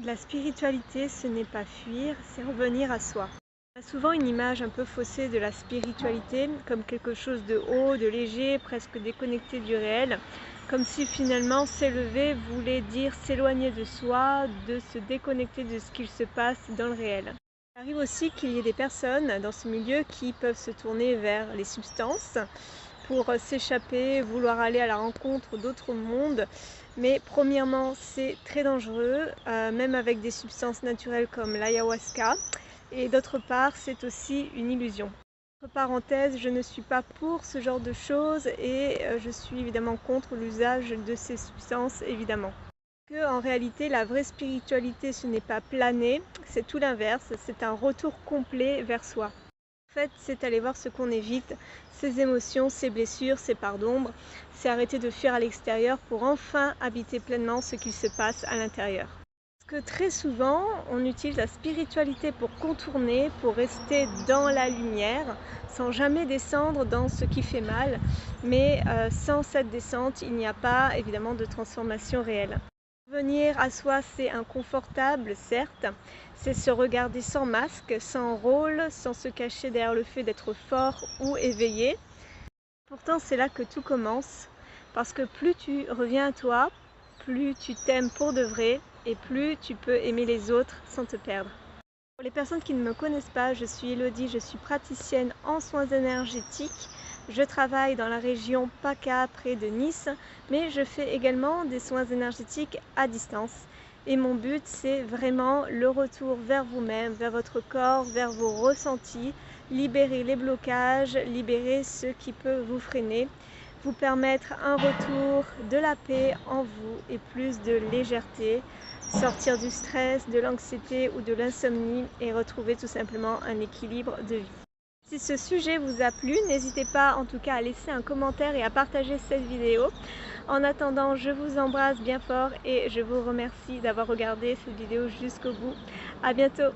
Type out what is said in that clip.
La spiritualité, ce n'est pas fuir, c'est revenir à soi. On a souvent une image un peu faussée de la spiritualité, comme quelque chose de haut, de léger, presque déconnecté du réel, comme si finalement s'élever voulait dire s'éloigner de soi, de se déconnecter de ce qu'il se passe dans le réel. Il arrive aussi qu'il y ait des personnes dans ce milieu qui peuvent se tourner vers les substances pour s'échapper, vouloir aller à la rencontre d'autres mondes. Mais premièrement, c'est très dangereux, même avec des substances naturelles comme l'ayahuasca. Et d'autre part, c'est aussi une illusion. Entre parenthèses, je ne suis pas pour ce genre de choses et je suis évidemment contre l'usage de ces substances, évidemment. En réalité, la vraie spiritualité, ce n'est pas planer, c'est tout l'inverse, c'est un retour complet vers soi. En fait, c'est aller voir ce qu'on évite, ses émotions, ses blessures, ses parts d'ombre. C'est arrêter de fuir à l'extérieur pour enfin habiter pleinement ce qui se passe à l'intérieur. Parce que très souvent, on utilise la spiritualité pour contourner, pour rester dans la lumière, sans jamais descendre dans ce qui fait mal. Mais sans cette descente, il n'y a pas évidemment de transformation réelle. Revenir à soi, c'est inconfortable, certes. C'est se regarder sans masque, sans rôle, sans se cacher derrière le fait d'être fort ou éveillé. Pourtant, c'est là que tout commence. Parce que plus tu reviens à toi, plus tu t'aimes pour de vrai et plus tu peux aimer les autres sans te perdre. Pour les personnes qui ne me connaissent pas, je suis Elodie, je suis praticienne en soins énergétiques. Je travaille dans la région PACA près de Nice, mais je fais également des soins énergétiques à distance. Et mon but, c'est vraiment le retour vers vous-même, vers votre corps, vers vos ressentis, libérer les blocages, libérer ce qui peut vous freiner, vous permettre un retour de la paix en vous et plus de légèreté, sortir du stress, de l'anxiété ou de l'insomnie et retrouver tout simplement un équilibre de vie. Si ce sujet vous a plu, n'hésitez pas en tout cas à laisser un commentaire et à partager cette vidéo. En attendant, je vous embrasse bien fort et je vous remercie d'avoir regardé cette vidéo jusqu'au bout. À bientôt!